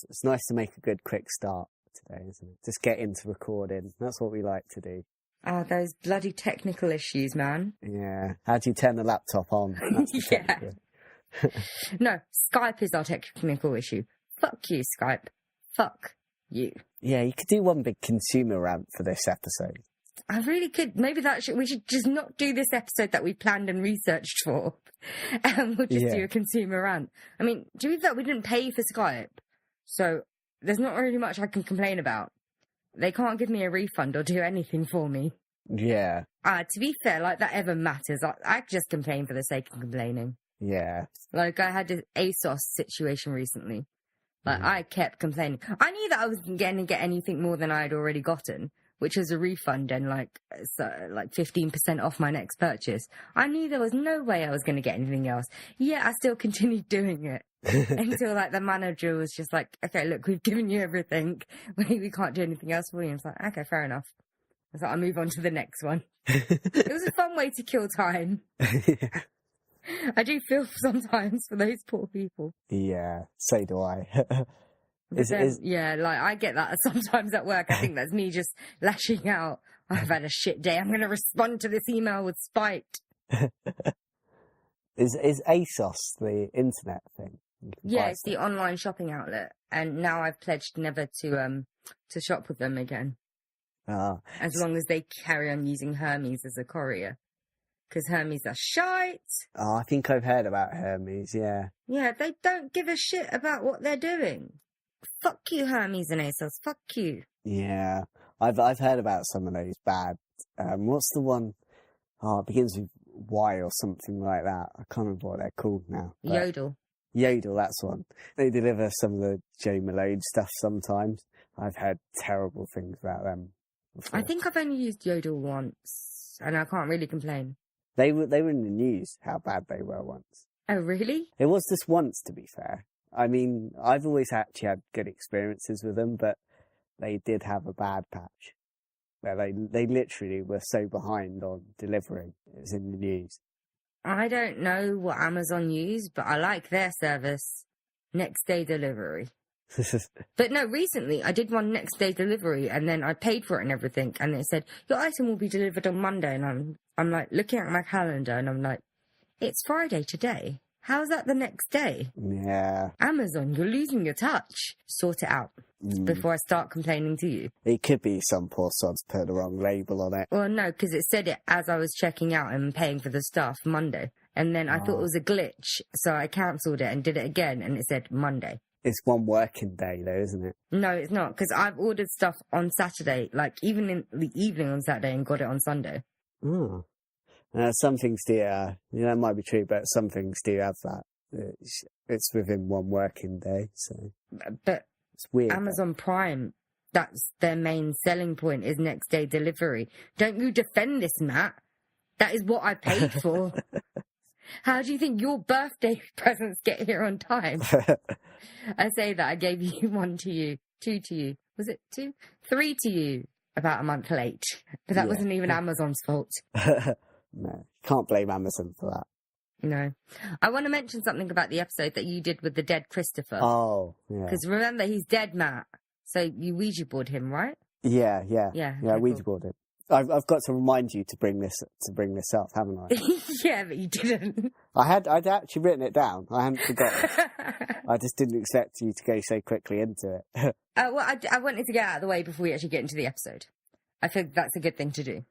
It's nice to make a good quick start today, isn't it? Just get into recording. That's what we like to do. Oh, those bloody technical issues, man. Yeah. How do you turn the laptop on? That's the technical. No, Skype is our technical issue. Fuck you, Skype. Fuck you. Yeah, you could do one big consumer rant for this episode. I really could. Maybe we should just not do this episode that we planned and researched for. And we'll just do a consumer rant. I mean, to be fair, we didn't pay for Skype. So there's not really much I can complain about. They can't give me a refund or do anything for me. Yeah. To be fair, like that ever matters. I just complain for the sake of complaining. Yeah. Like I had an ASOS situation recently. Like I kept complaining. I knew that I wasn't going to get anything more than I had already gotten, which was a refund and like 15% off my next purchase. I knew there was no way I was going to get anything else. Yeah, I still continued doing it until like the manager was just like, okay, look, we've given you everything. We can't do anything else for you. And it's like, okay, fair enough. I thought I'll move on to the next one. It was a fun way to kill time. Yeah. I do feel sometimes for those poor people. Yeah, so do I. Yeah, like I get that sometimes at work. I think that's me just lashing out. I've had a shit day. I'm going to respond to this email with spite. Is ASOS the internet thing? Yeah, it's the online shopping outlet, and now I've pledged never to shop with them again. As long as they carry on using Hermes as a courier. Because Hermes are shite. Oh, I think I've heard about Hermes, yeah. Yeah, they don't give a shit about what they're doing. Fuck you, Hermes and ASOS. Fuck you. Yeah, I've heard about some of those bad. What's the one? Oh, it begins with Y or something like that. I can't remember what they're called now. Yodel. Yodel, that's one. They deliver some of the Joe Malone stuff sometimes. I've heard terrible things about them before. I think I've only used Yodel once, and I can't really complain. They were in the news how bad they were once. Oh, really? It was just once, to be fair. I mean, I've always actually had good experiences with them, but they did have a bad patch where they literally were so behind on delivering. It was in the news. I don't know what Amazon use, but I like their service. Next day delivery. But no, recently I did one next day delivery and then I paid for it and everything. And it said, your item will be delivered on Monday. And I'm like looking at my calendar and I'm like, it's Friday today. How's that the next day? Yeah. Amazon, you're losing your touch. Sort it out before I start complaining to you. It could be some poor sods put the wrong label on it. Well, no, because it said it as I was checking out and paying for the stuff Monday. And then I thought it was a glitch. So I cancelled it and did it again. And it said Monday. It's one working day though, isn't it? No, it's not. Because I've ordered stuff on Saturday, like even in the evening on Saturday and got it on Sunday. Oh. Some things do, that might be true, but some things do have that. It's within one working day, so. But it's weird. Amazon Prime, that's their main selling point, is next day delivery. Don't you defend this, Matt? That is what I paid for. How do you think your birthday presents get here on time? I say that I gave you 1 to you, 2 to you. Was it 2? 3 to you about a month late. But that wasn't even Amazon's fault. No, can't blame Amazon for that. No. I want to mention something about the episode that you did with the dead Christopher. Oh, yeah. Because remember, he's dead, Matt. So you Ouija board him, right? Yeah, okay, Ouija board him. I've got to remind you to bring this up, haven't I? Yeah, but you didn't. I'd actually written it down. I hadn't forgotten. I just didn't expect you to go so quickly into it. Well, I wanted to get out of the way before we actually get into the episode. I think that's a good thing to do.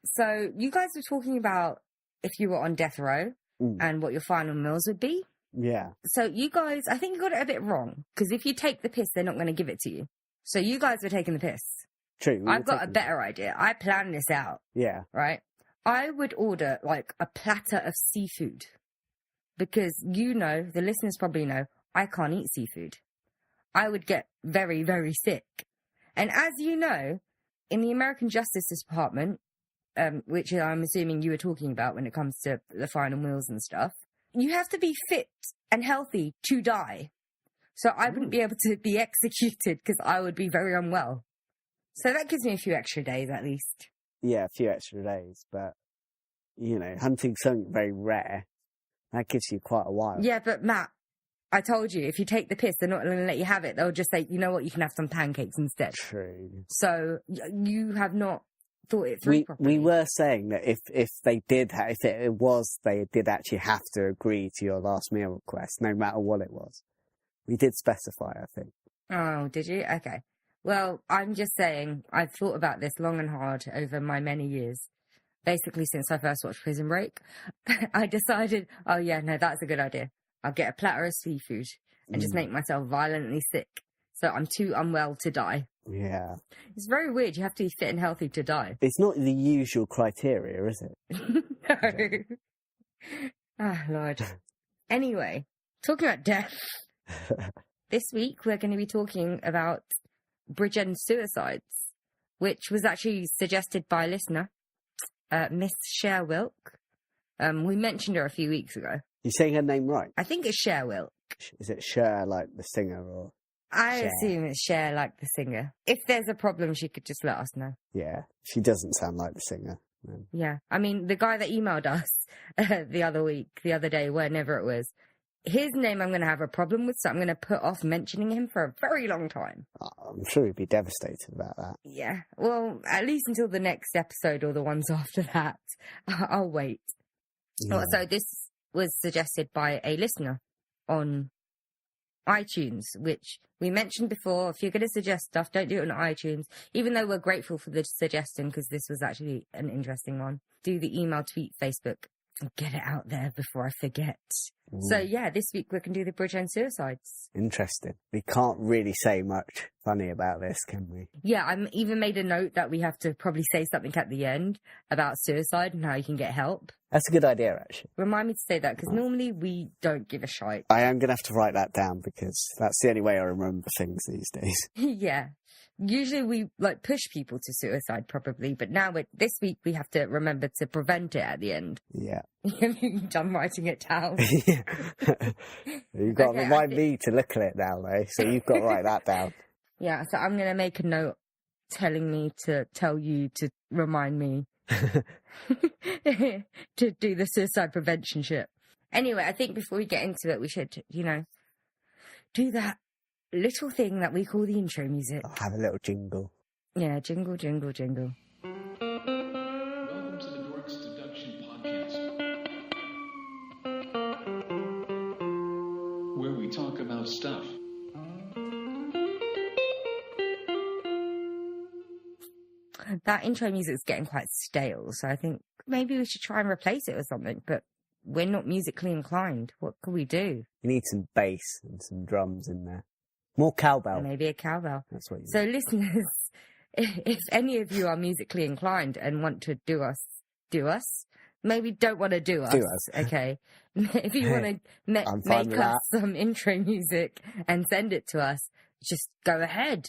So you guys were talking about if you were on death row and what your final meals would be. Yeah. So you guys, I think you got it a bit wrong. Because if you take the piss, they're not going to give it to you. So you guys were taking the piss. True. I've got a better idea. I planned this out. Yeah. Right? I would order like a platter of seafood. Because the listeners probably know, I can't eat seafood. I would get very, very sick. And as you know, in the American Justice Department, which I'm assuming you were talking about when it comes to the final meals and stuff, you have to be fit and healthy to die. So I wouldn't be able to be executed because I would be very unwell. So that gives me a few extra days at least. Yeah, a few extra days, but, hunting something very rare, that gives you quite a while. Yeah, but Matt, I told you, if you take the piss, they're not going to let you have it. They'll just say, you know what, you can have some pancakes instead. True. So you have not thought it through properly. We were saying that if they did, they did actually have to agree to your last meal request, no matter what it was. We did specify, I think. Oh, did you? Okay. Well, I'm just saying, I've thought about this long and hard over my many years. Basically, since I first watched Prison Break, I decided, oh yeah, no, that's a good idea. I'll get a platter of seafood and just make myself violently sick. So I'm too unwell to die. Yeah. It's very weird. You have to be fit and healthy to die. It's not the usual criteria, is it? No. Ah, Lord. Anyway, talking about death. This week, we're going to be talking about Bridgend Suicides, which was actually suggested by a listener, Miss Cher Wilk. We mentioned her a few weeks ago. You're saying her name right? I think it's Cher Wilk. Is it Cher like the singer or? I Cher? assume it's Cher like the singer. If there's a problem, she could just let us know. Yeah, she doesn't sound like the singer. No. Yeah, I mean, the guy that emailed us the other day, whenever it was, his name I'm going to have a problem with, so I'm going to put off mentioning him for a very long time. I'm sure he'd be devastated about that. Yeah, well, at least until the next episode or the ones after that. I'll wait. Yeah. Oh, so this was suggested by a listener on iTunes, which we mentioned before. If you're going to suggest stuff, don't do it on iTunes, even though we're grateful for the suggestion because this was actually an interesting one. Do the email, tweet, Facebook, and get it out there before I forget. Ooh. So yeah, this week we can do the Bridgend Suicides. Interesting. We can't really say much funny about this, can we? Yeah, I even made a note that we have to probably say something at the end about suicide and how you can get help. That's a good idea, actually. Remind me to say that, because normally we don't give a shite. I am going to have to write that down, because that's the only way I remember things these days. Yeah. Usually we push people to suicide, probably, but now this week we have to remember to prevent it at the end. Yeah. You're done writing it down. You've got to remind me to look at it now, though, so you've got to write that down. Yeah, so I'm going to make a note telling me to tell you to remind me to do the suicide prevention shit. Anyway, I think before we get into it, we should, do that little thing that we call the intro music. I'll have a little jingle. Yeah, jingle, jingle, jingle. Welcome to the Dorks Deduction Podcast, where we talk about stuff. That intro music's getting quite stale, so I think maybe we should try and replace it with something, but we're not musically inclined. What can we do? You need some bass and some drums in there. More cowbell. Maybe a cowbell. That's what you So need. listeners, if any of you are musically inclined and want to do us, maybe don't want to do us. Okay. If you want to make us some intro music and send it to us, just go ahead.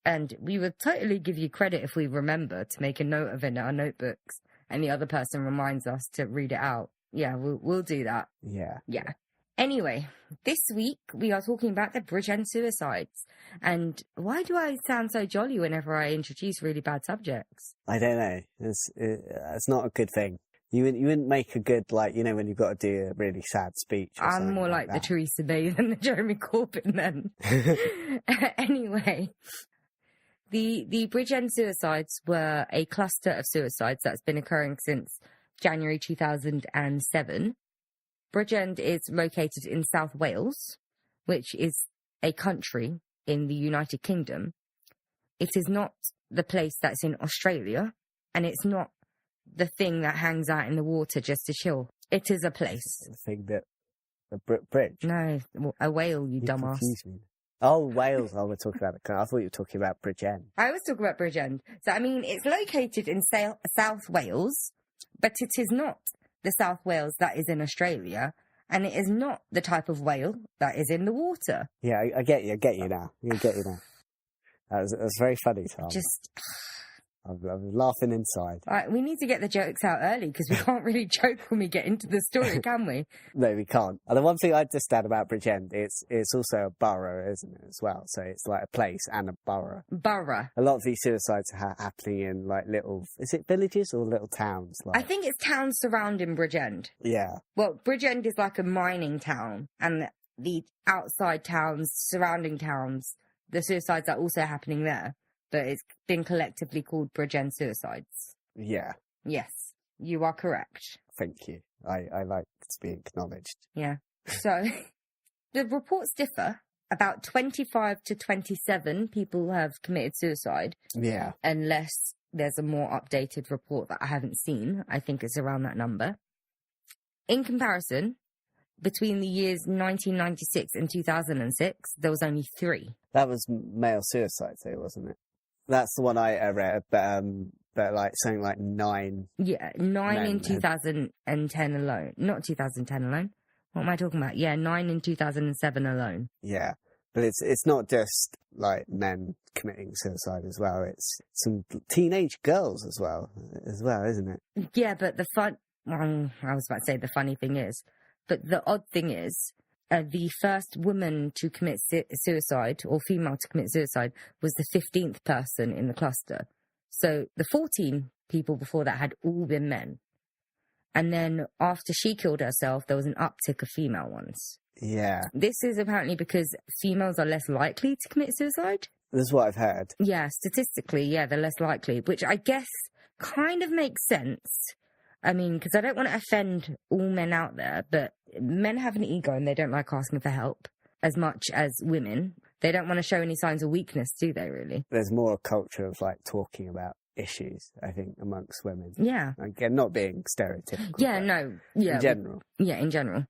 And we would totally give you credit if we remember to make a note of it in our notebooks and the other person reminds us to read it out. Yeah, we'll do that. Yeah. Yeah. Anyway, this week we are talking about the Bridgend Suicides. And why do I sound so jolly whenever I introduce really bad subjects? I don't know. It's not a good thing. You wouldn't make a good, when you've got to do a really sad speech. I'm more like the Theresa May than the Jeremy Corbyn then. Anyway, the Bridgend Suicides were a cluster of suicides that's been occurring since January 2007. Bridgend is located in South Wales, which is a country in the United Kingdom. It is not the place that's in Australia, and it's not the thing that hangs out in the water just to chill. It is a place. The thing that... The bridge? No, a whale, you dumbass. Confused me. Oh, Wales. Oh, we're talking about the... I thought you were talking about Bridgend. I was talking about Bridgend. So, I mean, it's located in South Wales, but it is not the South Wales that is in Australia, and it is not the type of whale that is in the water. Yeah, I get you. I get you now. That was very funny, Tom. I'm laughing inside. Right, we need to get the jokes out early because we can't really joke when we get into the story, can we? No, we can't. And the one thing I'd just add about Bridgend, it's also a borough, isn't it, as well? So it's like a place and a borough. Borough. A lot of these suicides are happening in little, is it villages or little towns? I think it's towns surrounding Bridgend. Yeah. Well, Bridgend is like a mining town, and the outside towns, surrounding towns, the suicides are also happening there. But it's been collectively called Bridgend Suicides. Yeah. Yes, you are correct. Thank you. I like to be acknowledged. Yeah. So the reports differ. About 25 to 27 people have committed suicide. Yeah. Unless there's a more updated report that I haven't seen. I think it's around that number. In comparison, between the years 1996 and 2006, there was only 3. That was male suicide, though, wasn't it? That's the one I read, but like something like 9. Yeah, 9 in 2010 alone. Not 2010 alone. What am I talking about? Yeah, 9 in 2007 alone. Yeah, but it's not just like men committing suicide as well. It's some teenage girls as well, isn't it? Yeah, but I was about to say the funny thing is, but the odd thing is, the first woman to commit suicide, or female to commit suicide, was the 15th person in the cluster. So the 14 people before that had all been men. And then after she killed herself, there was an uptick of female ones. Yeah. This is apparently because females are less likely to commit suicide. That's what I've heard. Yeah, statistically, yeah, they're less likely, which I guess kind of makes sense. I mean, because I don't want to offend all men out there, but men have an ego and they don't like asking for help as much as women. They don't want to show any signs of weakness, do they, really? There's more a culture of, like, talking about issues, I think, amongst women. Yeah. Again, not being stereotypical. Yeah, no. Yeah. In general. Yeah, in general.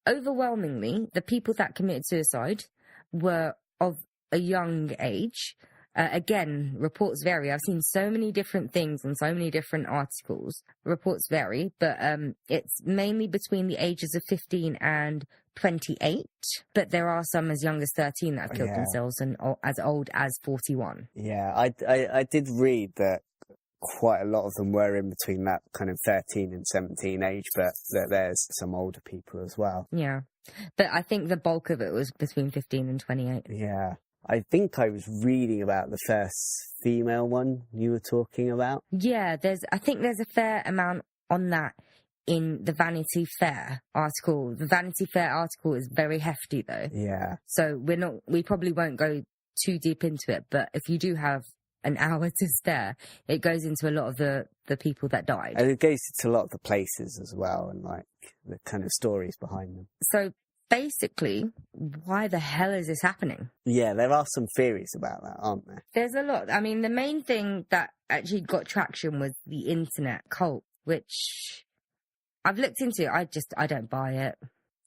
Overwhelmingly, the people that committed suicide were of a young age. Again, reports vary. I've seen so many different things and so many different articles. Reports vary, but it's mainly between the ages of 15 and 28. But there are some as young as 13 that have killed themselves, and as old as 41. Yeah, I did read that quite a lot of them were in between that kind of 13 and 17 age, but that there's some older people as well. Yeah. But I think the bulk of it was between 15 and 28. Yeah. I think I was reading about the first female one you were talking about. Yeah, I think there's a fair amount on that in the Vanity Fair article. The Vanity Fair article is very hefty though. Yeah. So we probably won't go too deep into it, but if you do have an hour to spare, it goes into a lot of the people that died. And it goes into a lot of the places as well, and like the kind of stories behind them. So basically, why the hell is this happening? Yeah, there are some theories about that, aren't there? There's a lot. I mean, the main thing that actually got traction was the internet cult, which I've looked into. I don't buy it.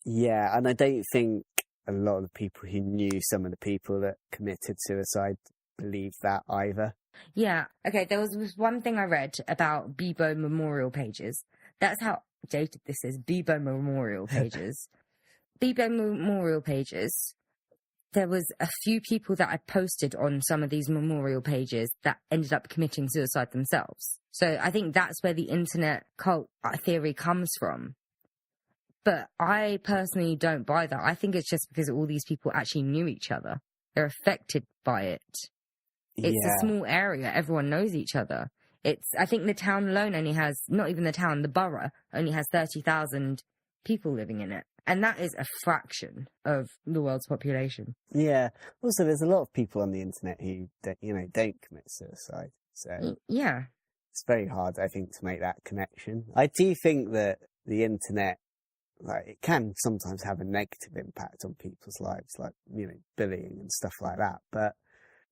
Yeah, and I don't think a lot of the people who knew some of the people that committed suicide believe that either. Yeah. Okay, there was one thing I read about Bebo memorial pages. That's how dated this is. Bebo memorial pages. Bebo memorial pages. There was a few people that had posted on some of these memorial pages that ended up committing suicide themselves. So I think that's where the internet cult theory comes from. But I personally don't buy that. I think it's just because all these people actually knew each other. They're affected by it. It's a small area. Everyone knows each other. I think the town alone only has, not even the town, the borough only has 30,000 people living in it. And that is a fraction of the world's population. Yeah. Also, there's a lot of people on the internet who, don't commit suicide. So yeah, it's very hard, I think, to make that connection. I do think that the internet, like, it can sometimes have a negative impact on people's lives, like, bullying and stuff like that. But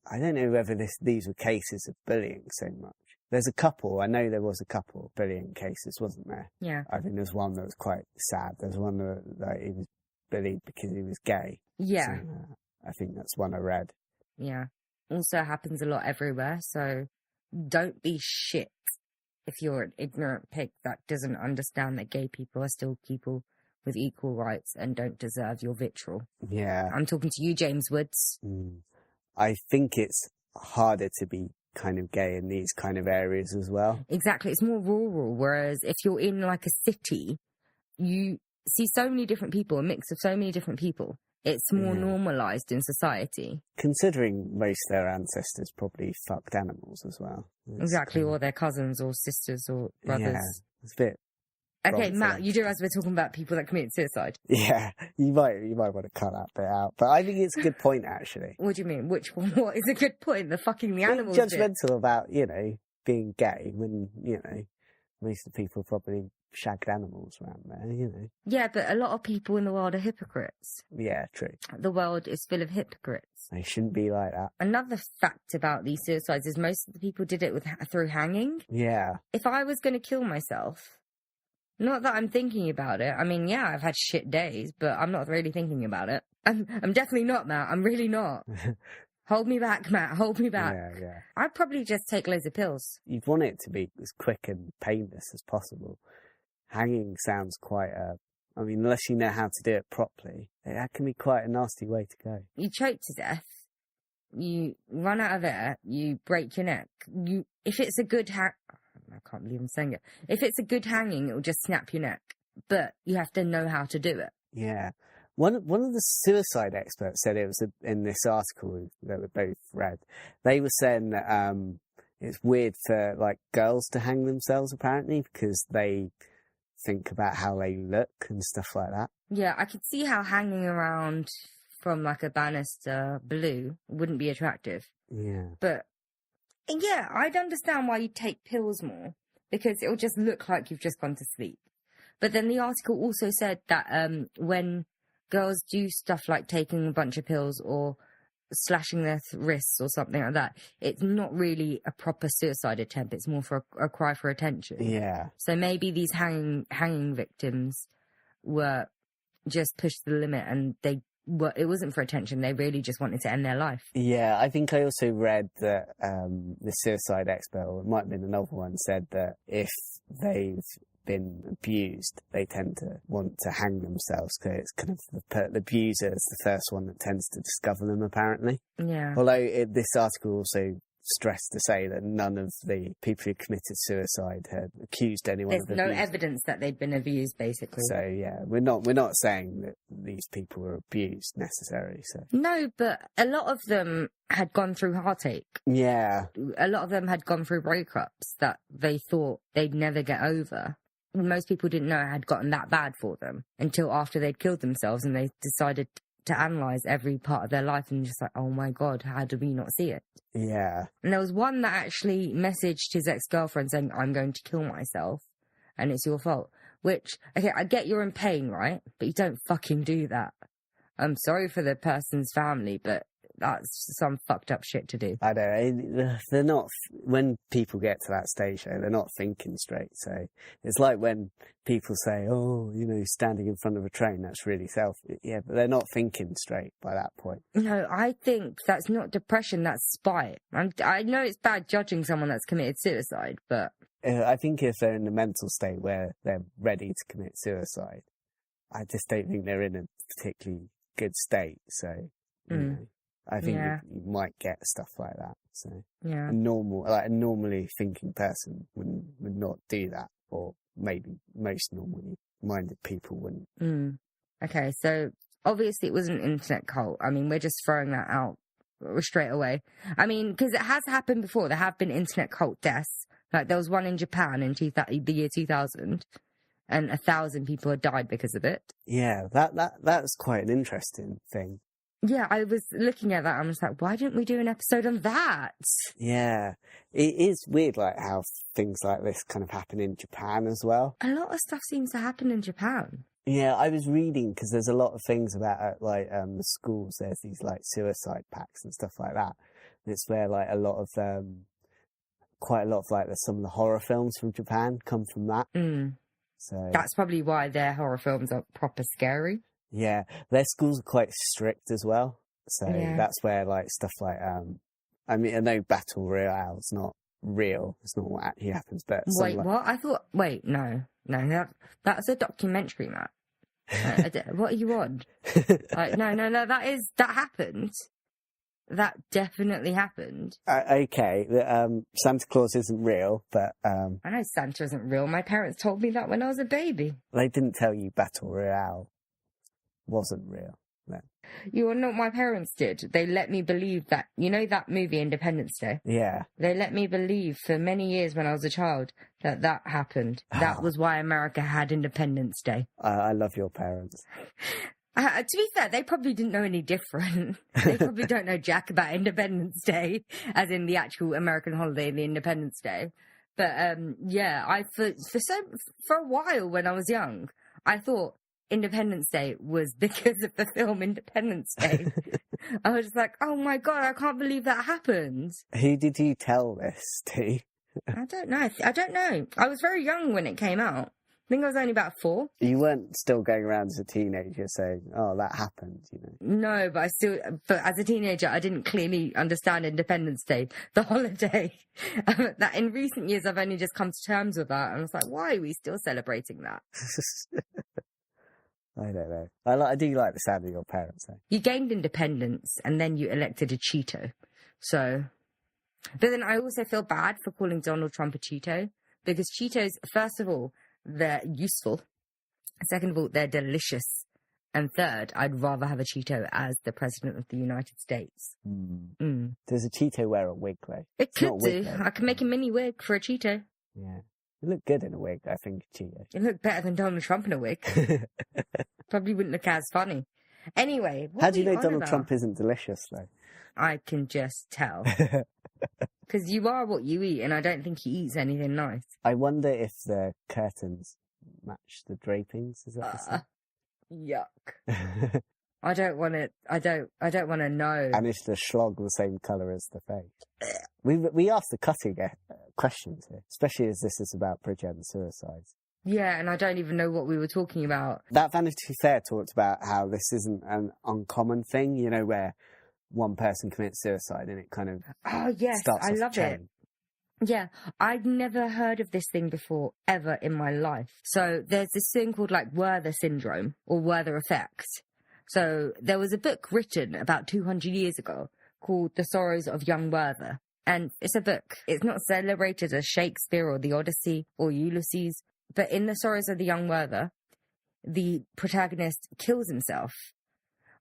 I don't know whether these were cases of bullying so much. I know there was a couple of bullying cases, wasn't there? Yeah. I think there's one that was quite sad. There's one that he was bullied because he was gay. Yeah. So, I think that's one I read. Yeah. Also happens a lot everywhere, so don't be shit if you're an ignorant pig that doesn't understand that gay people are still people with equal rights and don't deserve your vitriol. Yeah. I'm talking to you, James Woods. I think it's harder to be kind of gay in these kind of areas as well. Exactly. It's more rural, whereas if you're in like a city, you see so many different people, a mix of so many different people. It's more normalised in society. Considering most of their ancestors probably fucked animals as well. Exactly, or their cousins or sisters or brothers. Yeah, it's a bit... Okay, wrong Matt, you do philosophy. as we're talking about people that commit suicide. Yeah, you might want to cut that bit out, but I think it's a good point actually. What do you mean? Which one? What is a good point? The fucking the Being animals bit. judgmental about, being gay when, most of the people probably shagged animals around there. Yeah, but a lot of people in the world are hypocrites. Yeah, true. The world is full of hypocrites. They shouldn't be like that. Another fact about these suicides is most of the people did it through hanging. Yeah. If I was going to kill myself, not that I'm thinking about it. I mean, yeah, I've had shit days, but I'm not really thinking about it. I'm definitely not, Matt. I'm really not. Hold me back, Matt. Hold me back. Yeah. I'd probably just take loads of pills. You'd want it to be as quick and painless as possible. Hanging sounds quite unless you know how to do it properly, that can be quite a nasty way to go. You choke to death. You run out of air. You break your neck. If it's a good I can't believe I'm saying it. If it's a good hanging, it will just snap your neck. But you have to know how to do it. Yeah. One of the suicide experts said it was in this article that we both read. They were saying that it's weird for like girls to hang themselves apparently because they think about how they look and stuff like that. Yeah, I could see how hanging around from like a banister blue wouldn't be attractive. Yeah. But yeah, I'd understand why you take pills more because it'll just look like you've just gone to sleep. But then the article also said that when girls do stuff like taking a bunch of pills or slashing their wrists or something like that, it's not really a proper suicide attempt. It's more for a cry for attention. Yeah. So maybe these hanging victims were just pushed to the limit and it wasn't for attention. They really just wanted to end their life. Yeah, I think I also read that the suicide expert, or it might have been another one, said that if they've been abused, they tend to want to hang themselves because it's kind of the abuser is the first one that tends to discover them, apparently. Yeah. Although this article also stressed to say that none of the people who committed suicide had accused anyone of abuse. There's no evidence that they'd been abused, basically. So yeah, we're not saying that these people were abused necessarily. So no, but a lot of them had gone through heartache. Yeah. A lot of them had gone through breakups that they thought they'd never get over. Most people didn't know it had gotten that bad for them until after they'd killed themselves and they decided to analyse every part of their life and just like, oh my God, how did we not see it? Yeah. And there was one that actually messaged his ex-girlfriend saying, I'm going to kill myself and it's your fault. Which, okay, I get you're in pain, right? But you don't fucking do that. I'm sorry for the person's family, but that's some fucked up shit to do. I know. They're not, when people get to that stage, though, they're not thinking straight. So it's like when people say, oh, standing in front of a train, that's really selfish. Yeah, but they're not thinking straight by that point. No, I think that's not depression, that's spite. I know it's bad judging someone that's committed suicide, but... I think if they're in the mental state where they're ready to commit suicide, I just don't think they're in a particularly good state. So, I think you might get stuff like that. So yeah, a normally thinking person would not do that, or maybe most normally minded people wouldn't. Okay, so obviously it was an internet cult. I mean, we're just throwing that out straight away. I mean, because it has happened before. There have been internet cult deaths. Like there was one in Japan in the year 2000, and 1,000 people had died because of it. Yeah, that's quite an interesting thing. Yeah, I was looking at that and I was like, why didn't we do an episode on that? Yeah, it is weird like how things like this kind of happen in Japan as well. A lot of stuff seems to happen in Japan. Yeah, I was reading because there's a lot of things about the schools. There's these like suicide pacts and stuff like that. And it's where like quite a lot of like some of the horror films from Japan come from that. So that's probably why their horror films are proper scary. Yeah, their schools are quite strict as well. So that's where like stuff like I mean, I know Battle Royale is not real. It's not what actually happens. But wait, what? No, that's a documentary, Matt. What are you on? Like, no, that happened. That definitely happened. Okay, Santa Claus isn't real, but I know Santa isn't real. My parents told me that when I was a baby. They didn't tell you Battle Royale wasn't real. then. You are not. My parents did. They let me believe that, you know, that movie Independence Day? Yeah. They let me believe for many years when I was a child that happened. That was why America had Independence Day. I love your parents. To be fair, they probably didn't know any different. They probably don't know jack about Independence Day, as in the actual American holiday, the Independence Day. But yeah, for a while when I was young, I thought Independence Day was because of the film Independence Day. I was just like, oh my God, I can't believe that happened. Who did you tell this to? I don't know. I was very young when it came out. I think I was only about 4. You weren't still going around as a teenager saying, oh, that happened, you know? No, but as a teenager, I didn't clearly understand Independence Day, the holiday. That in recent years, I've only just come to terms with that. And I was like, why are we still celebrating that? I don't know. I do like the sound of your parents, though. You gained independence and then you elected a Cheeto. So, but then I also feel bad for calling Donald Trump a Cheeto, because Cheetos, first of all, they're useful. Second of all, they're delicious. And third, I'd rather have a Cheeto as the President of the United States. Does a Cheeto wear a wig, though? It It's not a could wig, do. though. I can make a mini wig for a Cheeto. Yeah. It looked good in a wig, I think, Cheeto. It looked better than Donald Trump in a wig. Probably wouldn't look as funny. Anyway, what How do you are we know on Donald about? Trump isn't delicious, though? I can just tell. Because you are what you eat, and I don't think he eats anything nice. I wonder if the curtains match the drapings. Is that Yuck. the same? I don't want to. I don't want to know. And is the schlog the same colour as the face? We asked the cutting questions here, especially as this is about Bridgend Suicides. Yeah, and I don't even know what we were talking about. That Vanity Fair talked about how this isn't an uncommon thing, you know, where one person commits suicide and it kind of Oh yes, starts I off a love it. chain. Yeah, I'd never heard of this thing before, ever in my life. So there's this thing called like Werther syndrome or Werther effect. So there was a book written about 200 years ago called The Sorrows of Young Werther. And it's a book. It's not celebrated as Shakespeare or the Odyssey or Ulysses. But in The Sorrows of the Young Werther, the protagonist kills himself.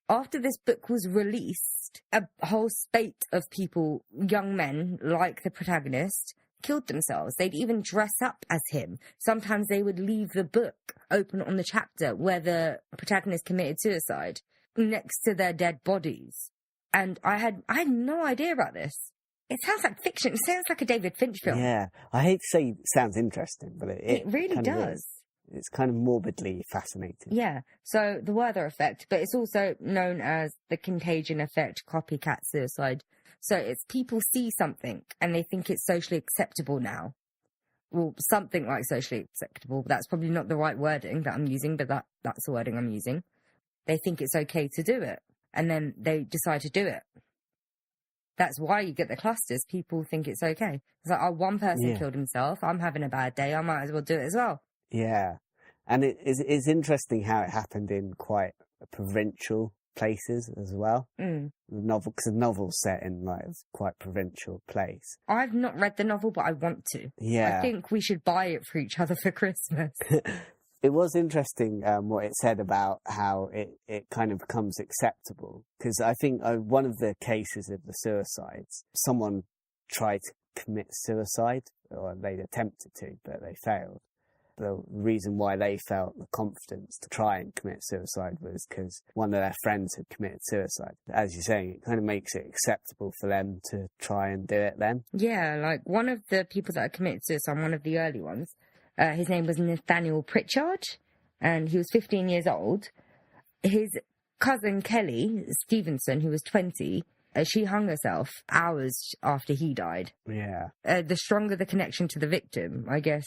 After this book was released, a whole spate of people, young men like the protagonist, killed themselves. They'd even dress up as him. Sometimes they would leave the book open on the chapter where the protagonist committed suicide next to their dead bodies. And I had no idea about this. It sounds like fiction. It sounds like a David Finch film. Yeah, I hate to say it sounds interesting, but it really kind of does. is. It's kind of morbidly fascinating. Yeah. So the Werther effect, but it's also known as the contagion effect, copycat suicide. So it's people see something and they think it's socially acceptable now. Well, something like socially acceptable. That's probably not the right wording that I'm using, but that's the wording I'm using. They think it's okay to do it. And then they decide to do it. That's why you get the clusters. People think it's okay. It's like, oh, one person killed himself. I'm having a bad day. I might as well do it as well. Yeah. And it's interesting how it happened in quite provincial places as well. The novel, because the novel's set in like a quite provincial place. I've not read the novel, but I want to. Yeah. I think we should buy it for each other for Christmas. It was interesting what it said about how it kind of becomes acceptable. Because I think one of the cases of the suicides, someone tried to commit suicide, or they'd attempted to, but they failed. The reason why they felt the confidence to try and commit suicide was because one of their friends had committed suicide. As you're saying, it kind of makes it acceptable for them to try and do it then. Yeah, like one of the people that had committed suicide, one of the early ones, his name was Nathaniel Pritchard, and he was 15 years old. His cousin Kelly Stevenson, who was 20, she hung herself hours after he died. Yeah. The stronger the connection to the victim, I guess,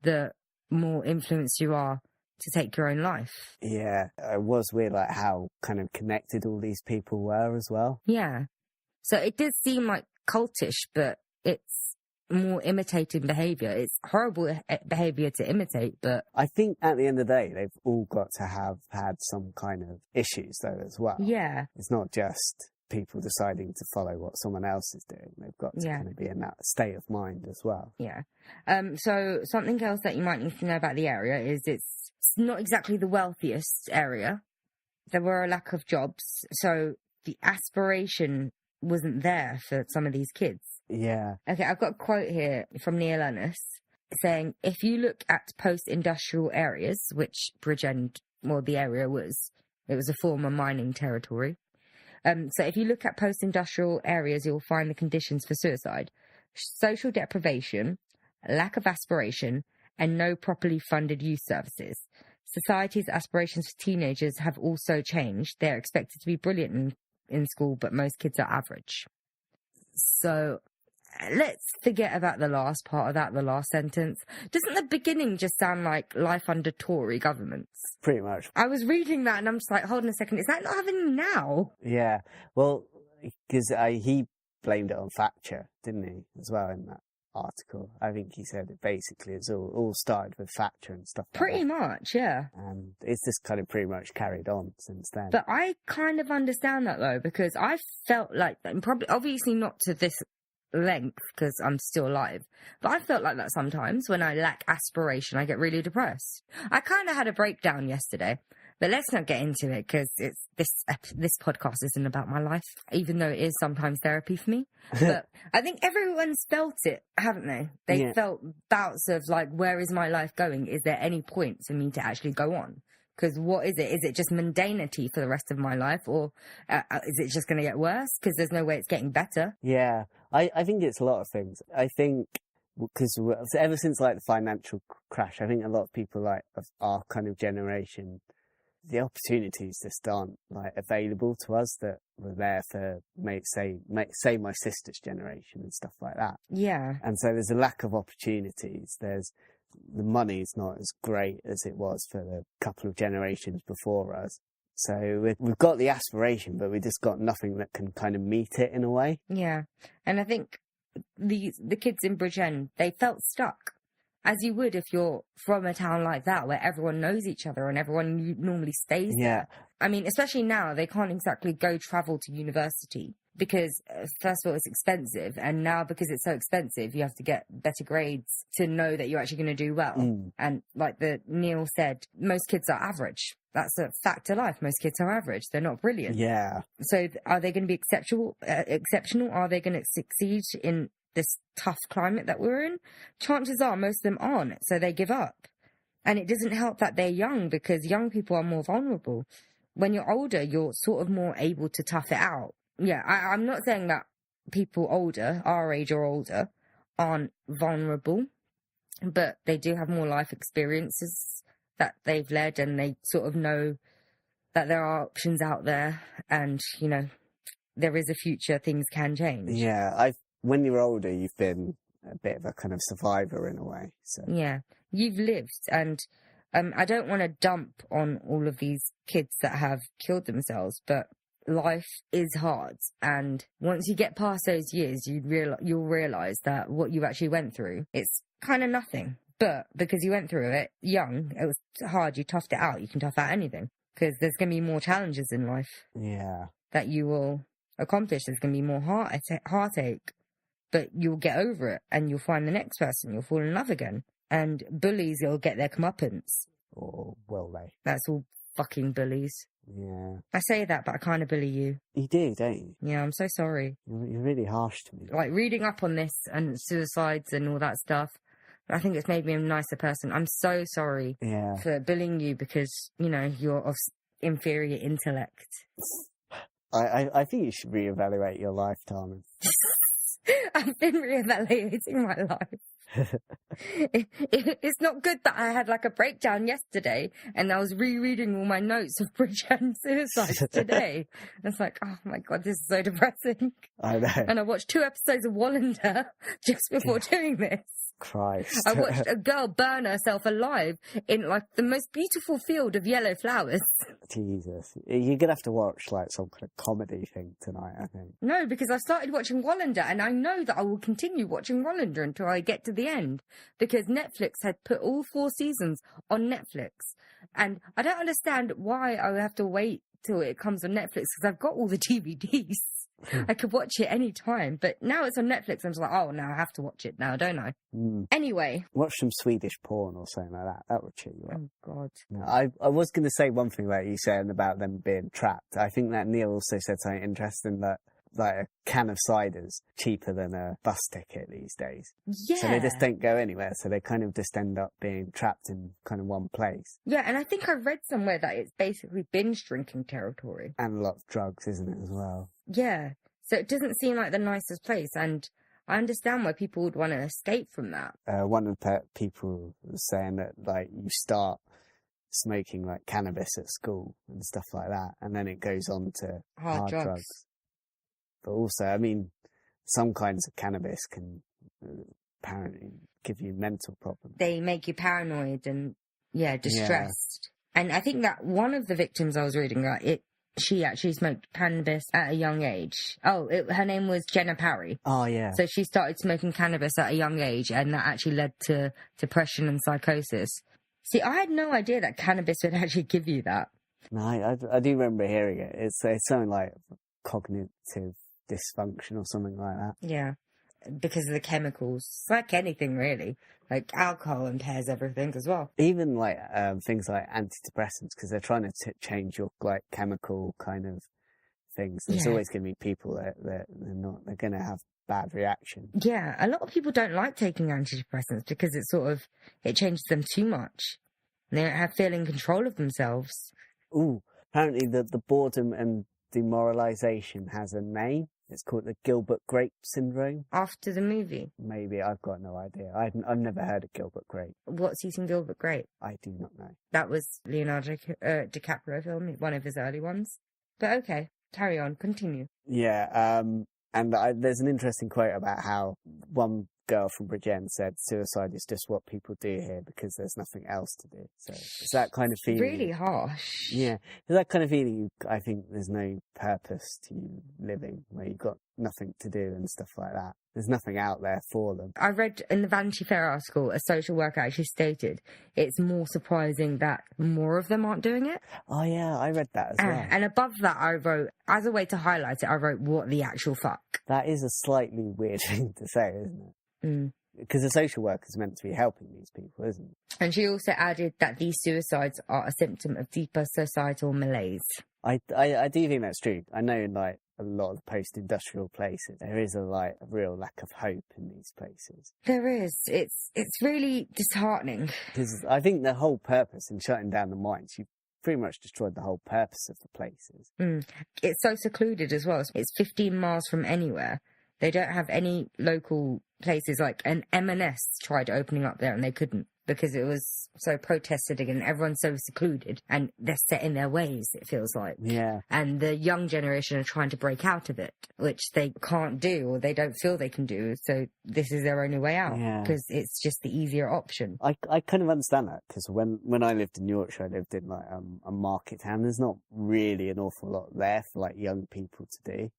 the more influenced you are to take your own life. Yeah. It was weird, like how kind of connected all these people were as well. Yeah. So it did seem like cultish, but it's more imitating behaviour. It's horrible behaviour to imitate, but I think at the end of the day, they've all got to have had some kind of issues though as well. yeah. It's not just people deciding to follow what someone else is doing. They've got to kind of be in that state of mind as well. Yeah. So something else that you might need to know about the area is it's not exactly the wealthiest area. there were a lack of jobs, so the aspiration wasn't there for some of these kids. Yeah. Okay, I've got a quote here from Neil Ennis saying, if you look at post-industrial areas, which Bridgend, well, the area was, it was a former mining territory. So if you look at post-industrial areas, you'll find the conditions for suicide: social deprivation, lack of aspiration, and no properly funded youth services. Society's aspirations for teenagers have also changed. They're expected to be brilliant in school, but most kids are average. So let's forget about the last part of that, the last sentence. Doesn't the beginning just sound like life under Tory governments? Pretty much. I was reading that and I'm just like, hold on a second, is that not happening now? Yeah. Well, because he blamed it on Thatcher, didn't he, as well, in that article? I think he said it basically it's all started with Thatcher and stuff like Pretty that. much, yeah. And it's just kind of pretty much carried on since then. But I kind of understand that though, because I felt like, probably obviously not to this length because I'm still alive, but I felt like that sometimes when I lack aspiration. I get really depressed. I kind of had a breakdown yesterday, but let's not get into it because it's this podcast isn't about my life, even though it is sometimes therapy for me. But I think everyone's felt it, haven't they? They felt bouts of like, where is my life going? Is there any point for me to actually go on? Because what is it? Is it just mundanity for the rest of my life? Or is it just going to get worse? Because there's no way it's getting better. Yeah, I think it's a lot of things. I think because ever since like the financial crash, I think a lot of people like of our kind of generation, the opportunities just aren't like available to us that were there for say my sister's generation and stuff like that. Yeah. And so there's a lack of opportunities. The money's not as great as it was for the couple of generations before us. So we've got the aspiration, but we've just got nothing that can kind of meet it in a way. Yeah. And I think the kids in Bridgend, they felt stuck, as you would if you're from a town like that where everyone knows each other and everyone normally stays there. I mean, especially now, they can't exactly go travel to university because, first of all, it's expensive. And now, because it's so expensive, you have to get better grades to know that you're actually going to do well. And like Neil said, most kids are average. That's a fact of life. Most kids are average. They're not brilliant. Yeah. So are they going to be exceptional? Are they going to succeed in this tough climate that we're in? Chances are most of them aren't. So they give up. And it doesn't help that they're young, because young people are more vulnerable. When you're older, you're sort of more able to tough it out. Yeah, I'm not saying that people older, our age or older, aren't vulnerable, but they do have more life experiences that they've led, and they sort of know that there are options out there, and, you know, there is a future, things can change. Yeah, when you're older, you've been a bit of a kind of survivor in a way. So yeah, you've lived, and I don't want to dump on all of these kids that have killed themselves, but life is hard, and once you get past those years, you'll realize that what you actually went through, it's kind of nothing. But because you went through it young, it was hard, you toughed it out. You can tough out anything, because there's going to be more challenges in life. Yeah. That you will accomplish. There's going to be more heartache, but you'll get over it, and you'll find the next person. You'll fall in love again. And bullies will get their comeuppance. Or will they? That's all fucking bullies. Yeah. I say that, but I kind of bully you. You do, don't you? Yeah, I'm so sorry. You're really harsh to me. Like, reading up on this and suicides and all that stuff, I think it's made me a nicer person. I'm so sorry for bullying you because, you know, you're of inferior intellect. I think you should reevaluate your life, Tana. I've been reevaluating my life. It's not good that I had like a breakdown yesterday and I was rereading all my notes of Bridgend Suicides today. It's like, oh my God, this is so depressing. I know. And I watched 2 episodes of Wallander just before doing this. Christ. I watched a girl burn herself alive in like the most beautiful field of yellow flowers. Jesus. You're going to have to watch like some kind of comedy thing tonight, I think. No, because I started watching Wallander and I know that I will continue watching Wallander until I get to the end, because Netflix had put all 4 seasons on Netflix. And I don't understand why I have to wait till it comes on Netflix, because I've got all the DVDs. I could watch it any time, but now it's on Netflix. I'm just like, oh, now I have to watch it now, don't I? Anyway. Watch some Swedish porn or something like that. That would cheer you up. Oh, God. No, I was going to say one thing about you saying about them being trapped. I think that Neil also said something interesting, that like a can of cider's cheaper than a bus ticket these days. Yeah. So they just don't go anywhere. So they kind of just end up being trapped in kind of one place. Yeah, and I think I read somewhere that it's basically binge drinking territory. And a lot of drugs, isn't it, as well? Yeah. So it doesn't seem like the nicest place. And I understand why people would want to escape from that. One of the people was saying that, like, you start smoking, like, cannabis at school and stuff like that. And then it goes on to hard drugs. But also, I mean, some kinds of cannabis can apparently give you mental problems. They make you paranoid and, distressed. Yeah. And I think that one of the victims I was reading, she actually smoked cannabis at a young age. Her name was Jenna Parry. Oh, yeah. So she started smoking cannabis at a young age, and that actually led to depression and psychosis. See, I had no idea that cannabis would actually give you that. No, I do remember hearing it. It's something like cognitive dysfunction or something like that. Yeah, because of the chemicals. It's like anything, really. Like alcohol impairs everything as well. Even like things like antidepressants, because they're trying to change your like chemical kind of things. There's always going to be people that they're going to have bad reaction. Yeah, a lot of people don't like taking antidepressants because it changes them too much. They don't have feeling control of themselves. Ooh, apparently the boredom and demoralization has a name. It's called the Gilbert Grape syndrome. After the movie? Maybe. I've got no idea. I've never heard of Gilbert Grape. What's Eating Gilbert Grape? I do not know. That was Leonardo DiCaprio film, one of his early ones. But okay, carry on, continue. Yeah, and there's an interesting quote about how one girl from Bridgend said suicide is just what people do here because there's nothing else to do. So it's that kind of feeling. Really harsh. Yeah. It's that kind of feeling, I think there's no purpose to you living, where you've got nothing to do and stuff like that. There's nothing out there for them. I read in the Vanity Fair article, a social worker actually stated it's more surprising that more of them aren't doing it. Oh yeah, I read that as well. And above that I wrote, as a way to highlight it, I wrote, what the actual fuck? That is a slightly weird thing to say, isn't it? Because a social worker is meant to be helping these people, isn't it? And she also added that these suicides are a symptom of deeper societal malaise. I do think that's true. I know in like a lot of post-industrial places, there is a real lack of hope in these places. There is. It's really disheartening. Because I think the whole purpose in shutting down the mines, you've pretty much destroyed the whole purpose of the places. It's so secluded as well. It's 15 miles from anywhere. They don't have any local places. Like an M&S tried opening up there and they couldn't because it was so protested and everyone's so secluded and they're set in their ways, it feels like. Yeah. And the young generation are trying to break out of it, which they can't do or they don't feel they can do. So this is their only way out because it's just the easier option. I kind of understand that because when I lived in Yorkshire, I lived in like a market town. There's not really an awful lot there for like young people to do.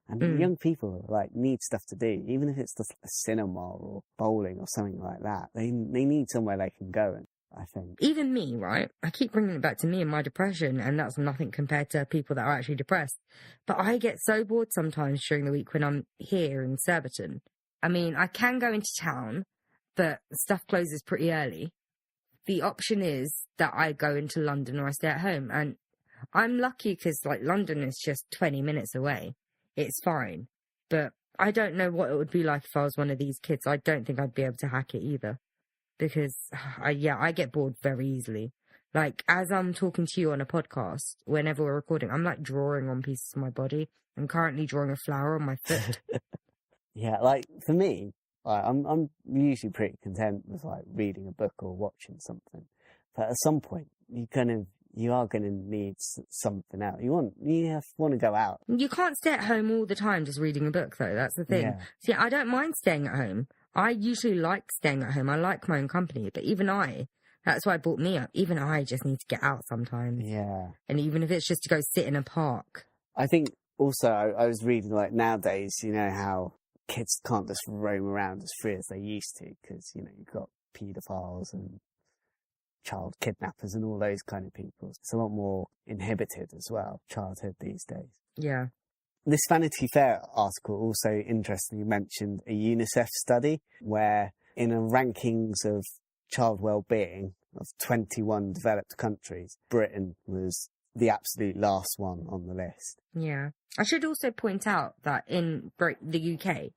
And young people like need stuff to do, even if it's just a cinema or bowling or something like that. They need somewhere they can go in, I think. Even me, right? I keep bringing it back to me and my depression, and that's nothing compared to people that are actually depressed. But I get so bored sometimes during the week when I'm here in Surbiton. I mean, I can go into town, but stuff closes pretty early. The option is that I go into London or I stay at home, and I'm lucky because like London is just 20 minutes away. It's fine. But I don't know what it would be like if I was one of these kids. I don't think I'd be able to hack it either. Because, I get bored very easily. Like, as I'm talking to you on a podcast, whenever we're recording, I'm like drawing on pieces of my body. I'm currently drawing a flower on my foot. Yeah, like, for me, I'm usually pretty content with like reading a book or watching something. But at some point, you are going to need something out. You want to go out. You can't stay at home all the time just reading a book, though. That's the thing. Yeah. See, I don't mind staying at home. I usually like staying at home. I like my own company. But that's why it brought me up. Even I just need to get out sometimes. Yeah. And even if it's just to go sit in a park. I think also I was reading like nowadays, you know, how kids can't just roam around as free as they used to because, you know, you've got paedophiles and child kidnappers and all those kind of people. It's a lot more inhibited as well, childhood these days. Yeah. This Vanity Fair article also interestingly mentioned a UNICEF study where in a rankings of child well-being of 21 developed countries, Britain was the absolute last one on the list. Yeah. I should also point out that in the UK,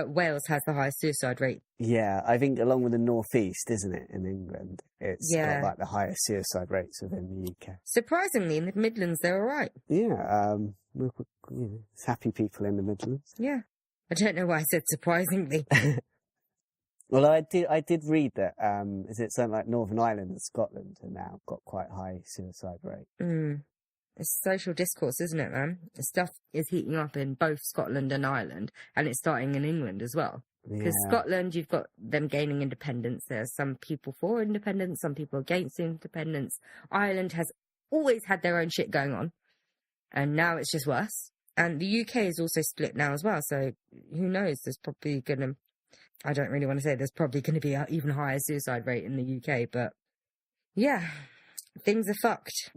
Wales has the highest suicide rate. Yeah, I think along with the northeast, isn't it, in England? It's Yeah. got like the highest suicide rates within the UK. Surprisingly, in the Midlands, they're all right. Yeah, it's happy people in the Midlands. Yeah. I don't know why I said surprisingly. Well, I did read that, is it something like Northern Ireland and Scotland have now got quite high suicide rate? It's social discourse, isn't it, man? The stuff is heating up in both Scotland and Ireland, and it's starting in England as well. Because Scotland, you've got them gaining independence. There's some people for independence, some people against independence. Ireland has always had their own shit going on, and now it's just worse. And the UK is also split now as well, so who knows? There's probably going to... I don't really want to say there's probably going to be an even higher suicide rate in the UK, but yeah, things are fucked,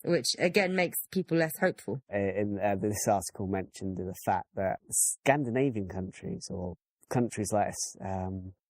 which again makes people less hopeful. This article mentioned the fact that Scandinavian countries, or countries like,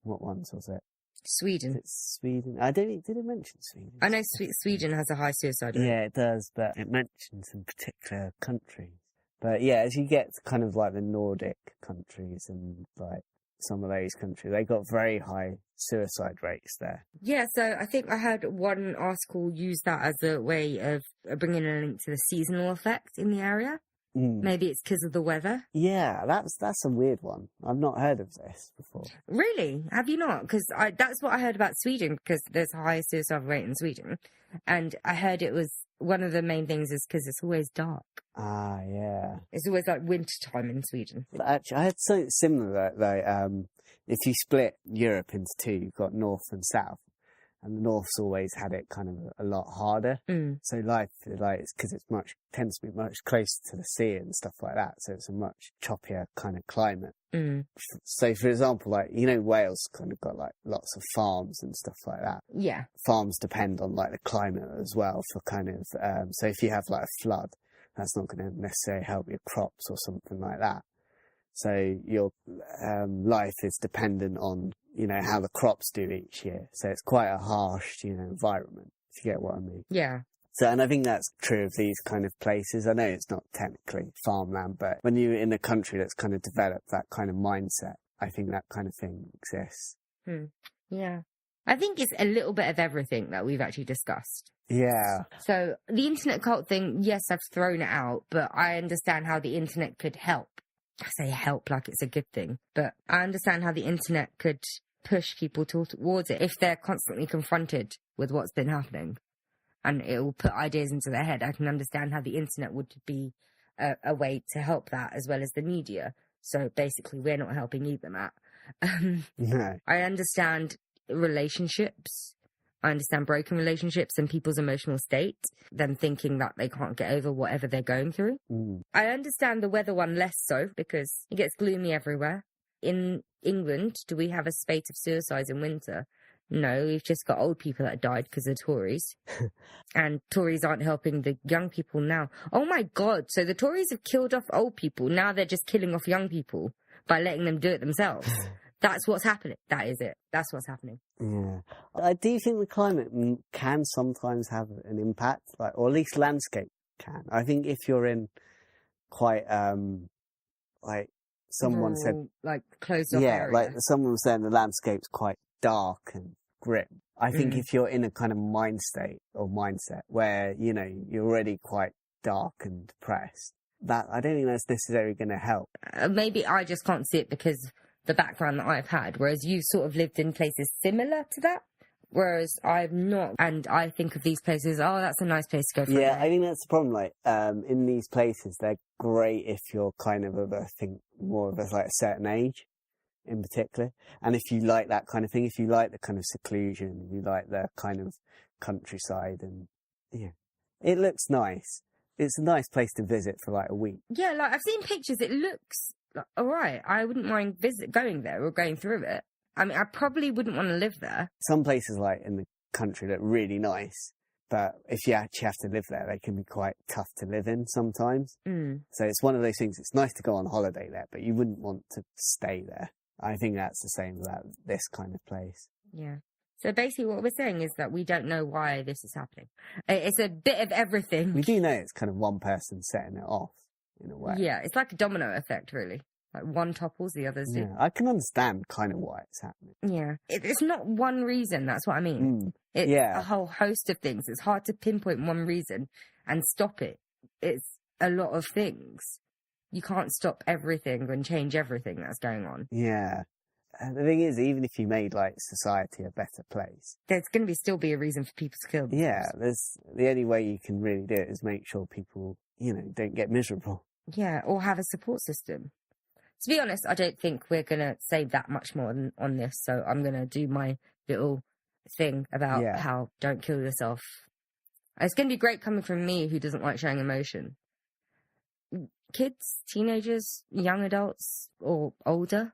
what ones was it? Sweden. It's Sweden. Did it mention Sweden? I know Sweden has a high suicide rate. Yeah, it does, but it mentions some particular countries. But yeah, as you get to kind of like the Nordic countries and like some of those countries, they got very high suicide rates there. Yeah, so I think I heard one article use that as a way of bringing a link to the seasonal effect in the area. Maybe it's because of the weather. Yeah, that's a weird one. I've not heard of this before. Really? Have you not? Because that's what I heard about Sweden, because there's a high suicide rate in Sweden. And I heard it was one of the main things is because it's always dark. Ah, yeah. It's always like winter time in Sweden. Actually, I had something similar though. If you split Europe into two, you've got north and south. And the North's always had it kind of a lot harder. So life, it's because it's tends to be much closer to the sea and stuff like that. So it's a much choppier kind of climate. So for example, like, Wales kind of got like lots of farms and stuff like that. Yeah. Farms depend on like the climate as well for kind of, so if you have like a flood, that's not going to necessarily help your crops or something like that. So your life is dependent on, how the crops do each year. So it's quite a harsh, environment, if you get what I mean. Yeah. So, and I think that's true of these kind of places. I know it's not technically farmland, but when you're in a country that's kind of developed that kind of mindset, I think that kind of thing exists. Yeah. I think it's a little bit of everything that we've actually discussed. Yeah. So the internet cult thing, yes, I've thrown it out, but I understand how the internet could help. I say help like it's a good thing, but I understand how the internet could push people towards it if they're constantly confronted with what's been happening, and it will put ideas into their head. I can understand how the internet would be a way to help that, as well as the media. So basically, we're not helping either, Matt. No. I understand relationships. I understand broken relationships and people's emotional state, them thinking that they can't get over whatever they're going through. I understand the weather one less so, because it gets gloomy everywhere. In England, do we have a spate of suicides in winter? No, we've just got old people that died because of Tories. And Tories aren't helping the young people now. Oh my God, so the Tories have killed off old people. Now they're just killing off young people by letting them do it themselves. That's what's happening. That is it. That's what's happening. Yeah. I do think the climate can sometimes have an impact, or at least landscape can. I think if you're in quite, someone said... closed off area. Like someone was saying the landscape's quite dark and grim. I think if you're in a kind of mind state or mindset where, you're already quite dark and depressed, that I don't think that's necessarily going to help. Maybe I just can't see it because the background that I've had, whereas you sort of lived in places similar to that, whereas I've not. And I think of these places, that's a nice place to go for. Yeah, I think that's the problem. In these places, they're great if you're kind of more of a certain age in particular. And if you like that kind of thing, if you like the kind of seclusion, you like the kind of countryside, and it looks nice. It's a nice place to visit for a week. Yeah, I've seen pictures. It looks all right. I wouldn't mind going there or going through it. I mean, I probably wouldn't want to live there. Some places in the country look really nice, But if you actually have to live there, they can be quite tough to live in sometimes. So it's one of those things, it's nice to go on holiday there, but you wouldn't want to stay there. I think that's the same about this kind of place. Yeah. So basically what we're saying is that we don't know why this is happening. It's a bit of everything. We do know it's kind of one person setting it off, in a way. Yeah, it's like a domino effect, really. Like one topples, the others do. Yeah, I can understand kind of why it's happening. Yeah. It's not one reason, that's what I mean. It's a whole host of things. It's hard to pinpoint one reason and stop it. It's a lot of things. You can't stop everything and change everything that's going on. Yeah. And the thing is, even if you made, like, society a better place... There's going to still be a reason for people to kill themselves. Yeah, the only way you can really do it is make sure people, don't get miserable. Yeah, or have a support system. To be honest, I don't think we're going to say that much more on this, so I'm going to do my little thing about how don't kill yourself. It's going to be great coming from me who doesn't like showing emotion. Kids, teenagers, young adults, or older,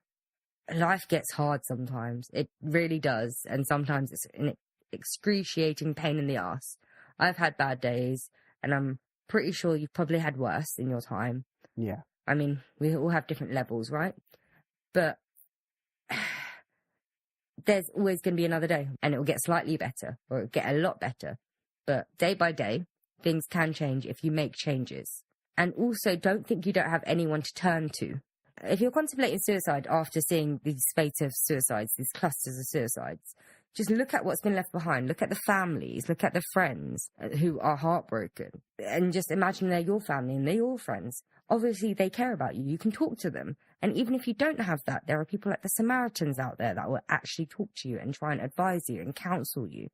life gets hard sometimes. It really does, and sometimes it's an excruciating pain in the ass. I've had bad days, and I'm pretty sure you've probably had worse in your time. Yeah. I mean, we all have different levels, right? But there's always going to be another day, and it will get slightly better, or it'll get a lot better. But day by day, things can change if you make changes. And also, don't think you don't have anyone to turn to. If you're contemplating suicide after seeing these spate of suicides, these clusters of suicides, just look at what's been left behind. Look at the families. Look at the friends who are heartbroken. And just imagine they're your family and they're your friends. Obviously, they care about you. You can talk to them. And even if you don't have that, there are people like the Samaritans out there that will actually talk to you and try and advise you and counsel you.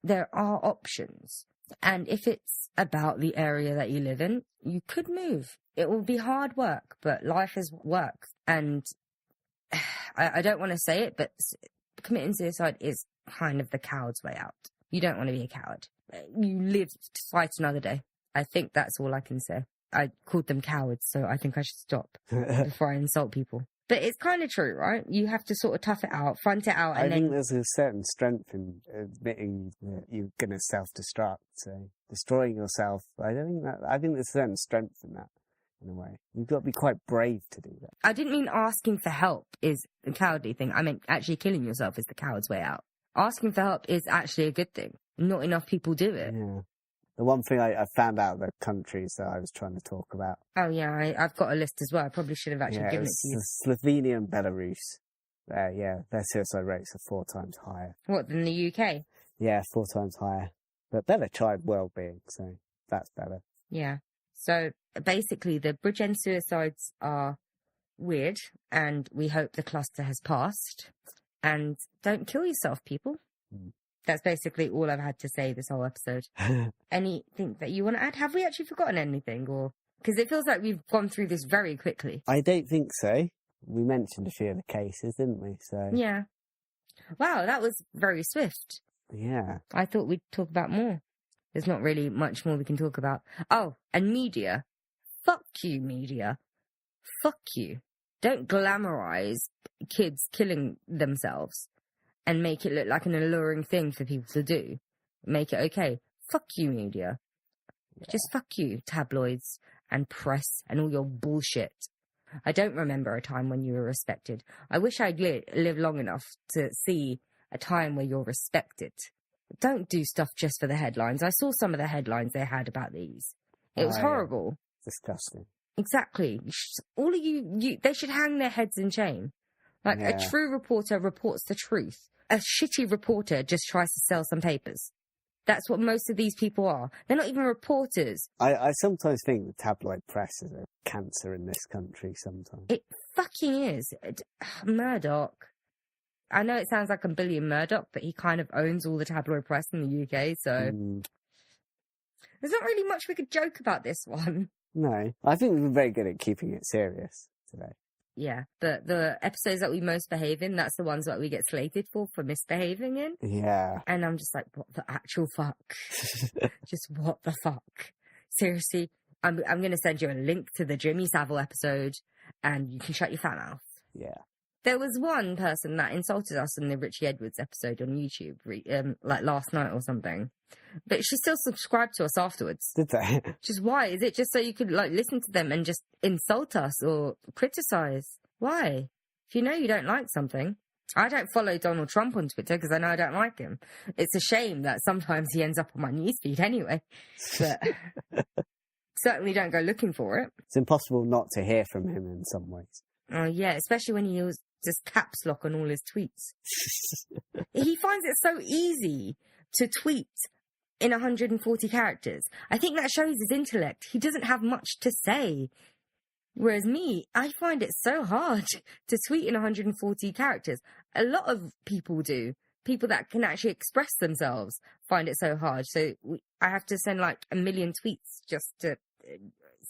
There are options. And if it's about the area that you live in, you could move. It will be hard work, but life is work. And I don't want to say it, but committing suicide is kind of the coward's way out. You don't want to be a coward. You live to fight another day. I think that's all I can say. I called them cowards, so I think I should stop before I insult people. But it's kind of true, right? You have to sort of tough it out, front it out, and I think there's a certain strength in admitting that you're going to self-destruct. So destroying yourself, I think there's a certain strength in that, in a way. You've got to be quite brave to do that. I didn't mean asking for help is the cowardly thing. I meant actually killing yourself is the coward's way out. Asking for help is actually a good thing. Not enough people do it. Yeah. The one thing I found out the countries that I was trying to talk about. Oh, yeah, I've got a list as well. I probably should have actually given it to you. Slovenia and Belarus. Their suicide rates are 4 times higher. What, than the UK? Yeah, 4 times higher. But better child well-being, so that's better. Yeah. So basically, the Bridgend Suicides are weird, and we hope the cluster has passed. And don't kill yourself, people. That's basically all I've had to say this whole episode. Anything that you want to add? Have we actually forgotten anything? Or because it feels like we've gone through this very quickly. I don't think so. We mentioned a few of the cases, didn't we? So yeah. Wow, that was very swift. Yeah. I thought we'd talk about more. There's not really much more we can talk about. Oh, and media. Fuck you, media. Fuck you. Don't glamorize kids killing themselves and make it look like an alluring thing for people to do. Make it okay. Fuck you, media. Yeah. Just fuck you, tabloids and press and all your bullshit. I don't remember a time when you were respected. I wish I'd lived long enough to see a time where you're respected. Don't do stuff just for the headlines. I saw some of the headlines they had about these. It was horrible. Yeah. Disgusting. Exactly. All of you, they should hang their heads in shame. Like, a true reporter reports the truth. A shitty reporter just tries to sell some papers. That's what most of these people are. They're not even reporters. I sometimes think the tabloid press is a cancer in this country sometimes. It fucking is. Murdoch. I know it sounds like I'm Billy Murdoch, but he kind of owns all the tabloid press in the UK, so... There's not really much we could joke about this one. No. I think we've been very good at keeping it serious today. Yeah, but the episodes that we most behave in, that's the ones that we get slated for misbehaving in. Yeah. And I'm just like, what the actual fuck? Just what the fuck? Seriously, I'm going to send you a link to the Jimmy Savile episode, and you can shut your fat mouth. Yeah. There was one person that insulted us in the Richie Edwards episode on YouTube, like last night or something. But she still subscribed to us afterwards. Did they? Just why? Is it just so you could like listen to them and just insult us or criticize? Why? If you know you don't like something. I don't follow Donald Trump on Twitter because I know I don't like him. It's a shame that sometimes he ends up on my newsfeed anyway. But certainly don't go looking for it. It's impossible not to hear from him in some ways. Oh, yeah, especially when he uses just caps lock on all his tweets. He finds it so easy to tweet in 140 characters. I think that shows his intellect. He doesn't have much to say. Whereas me, I find it so hard to tweet in 140 characters. A lot of people do. People that can actually express themselves find it so hard. So I have to send like 1 million tweets just to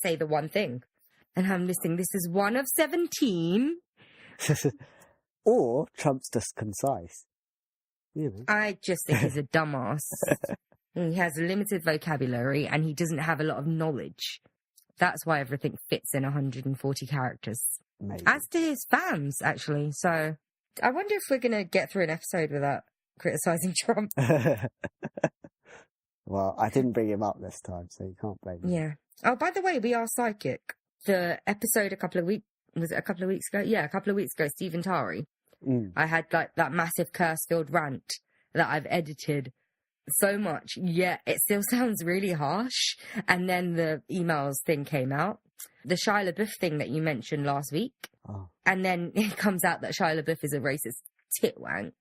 say the one thing. And I'm listening, this is one of 17. Or Trump's just concise. You know. I just think he's a dumbass. He has a limited vocabulary and he doesn't have a lot of knowledge. That's why everything fits in 140 characters. Maybe. As to his fans, actually. So I wonder if we're going to get through an episode without criticising Trump. Well, I didn't bring him up this time, so you can't blame me. Yeah. Oh, by the way, we are psychic. The episode a couple of weeks ago? Yeah, a couple of weeks ago, Stephen Tari. I had like that massive curse-filled rant that I've edited so much, yet it still sounds really harsh. And then the emails thing came out. The Shia LaBeouf thing that you mentioned last week. Oh. And then it comes out that Shia LaBeouf is a racist titwank.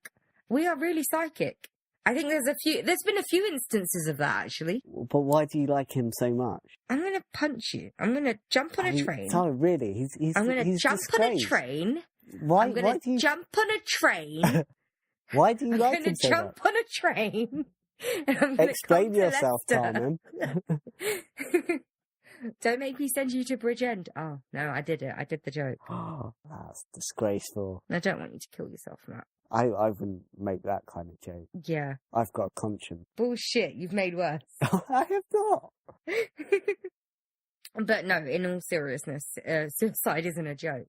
We are really psychic. I think there's been a few instances of that, actually. But why do you like him so much? I'm going to punch you. I'm going to jump on a train. Oh, really? I'm going to jump on a train. Why? I'm going to jump on a train. Why do you like him so much? I'm going to jump on a train. Explain yourself, Carmen. Don't make me send you to Bridgend. Oh, no, I did it. I did the joke. Oh, that's disgraceful. I don't want you to kill yourself, Matt. I wouldn't make that kind of joke. Yeah. I've got a conscience. Bullshit, you've made worse. I have not. But no, in all seriousness, suicide isn't a joke.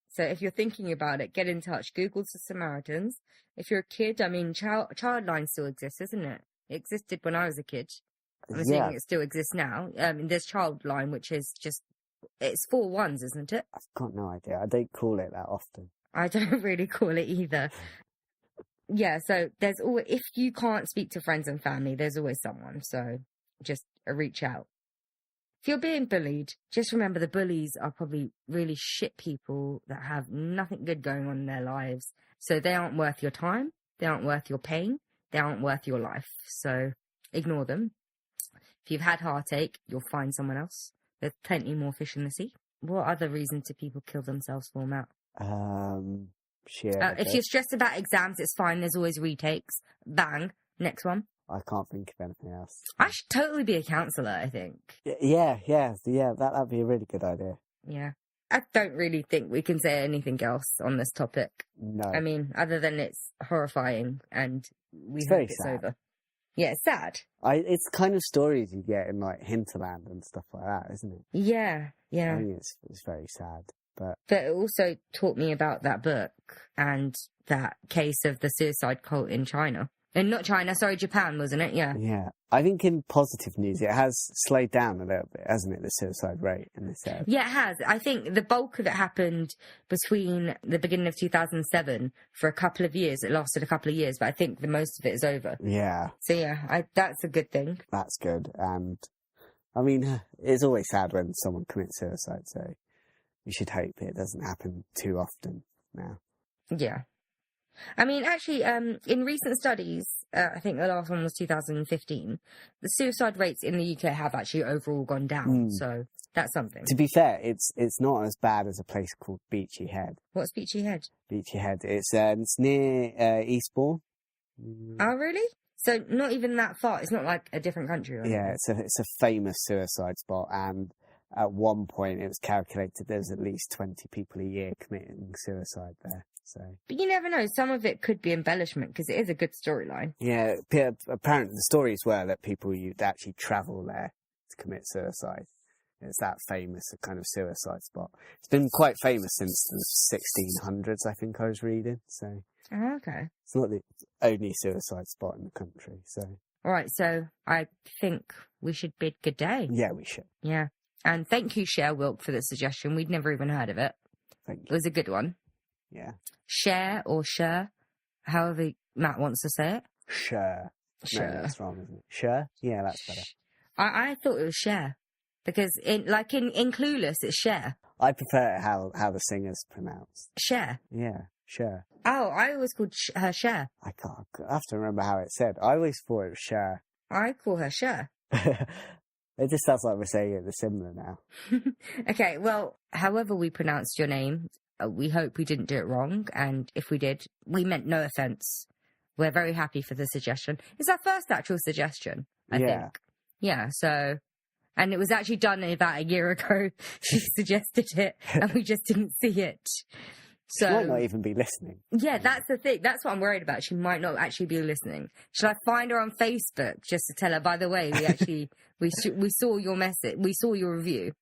So if you're thinking about it, get in touch. Google the Samaritans. If you're a kid, I mean, Childline still exists, isn't it? It existed when I was a kid. I'm assuming it still exists now. There's Childline, which is it's 4 ones, isn't it? I've got no idea. I don't call it that often. I don't really call it either. Yeah, so there's always, if you can't speak to friends and family, there's always someone. So just reach out. If you're being bullied, just remember the bullies are probably really shit people that have nothing good going on in their lives. So they aren't worth your time. They aren't worth your pain. They aren't worth your life. So ignore them. If you've had heartache, you'll find someone else. There's plenty more fish in the sea. What other reasons do people kill themselves for, Matt? If you're stressed about exams, it's fine. There's always retakes. Bang. Next one. I can't think of anything else. I should totally be a counsellor, I think. Yeah. That'd be a really good idea. Yeah. I don't really think we can say anything else on this topic. No. I mean, other than it's horrifying and it's very sad. Over. Yeah, it's sad. It's kind of stories you get in like Hinterland and stuff like that, isn't it? Yeah. I think it's very sad. But it also taught me about that book and that case of the suicide cult in China. And not China, sorry, Japan, wasn't it? Yeah. Yeah. I think in positive news, it has slowed down a little bit, hasn't it, the suicide rate in this area? Yeah, it has. I think the bulk of it happened between the beginning of 2007 for a couple of years. It lasted a couple of years, but I think the most of it is over. Yeah. So, yeah, that's a good thing. That's good. And, I mean, it's always sad when someone commits suicide, so we should hope it doesn't happen too often now. Yeah. I mean, actually, in recent studies, I think the last one was 2015, the suicide rates in the UK have actually overall gone down. So that's something. To be fair, it's not as bad as a place called Beachy Head. What's Beachy Head? Beachy Head. It's near Eastbourne. Oh, really? So not even that far. It's not like a different country. Or yeah, it's a famous suicide spot, and at one point it was calculated there's at least 20 people a year committing suicide there. So, but you never know. Some of it could be embellishment because it is a good storyline. Yeah, apparently the stories were that people would actually travel there to commit suicide. It's that famous kind of suicide spot. It's been quite famous since the 1600s, I think I was reading. So Okay. it's not the only suicide spot in the country. So All right, so I think we should bid good day. yeah, we should. Yeah. And thank you, Cher Wilk, for the suggestion. We'd never even heard of it. Thank It you. was a good one. Yeah. Cher or Cher, however Matt wants to say it. Sure. Sure. No, that's wrong, isn't it? Sure? Yeah, that's better. I thought it was Cher. Because in Clueless, it's Cher. I prefer how the singer's pronounced. Cher. Yeah, sure. Oh, I always called her Cher. I have to remember how it said. I always thought it was sure. I call her Cher. It just sounds like we're saying it similar now. Okay, well, however we pronounced your name, we hope we didn't do it wrong. And if we did, we meant no offence. We're very happy for the suggestion. It's our first actual suggestion, I think. Yeah, so... And it was actually done about a year ago. She suggested it, and we just didn't see it. So She might not even be listening. yeah, that's the thing. That's what I'm worried about. She might not actually be listening. Should I find her on Facebook just to tell her? By the way, we actually we saw your message. We saw your review,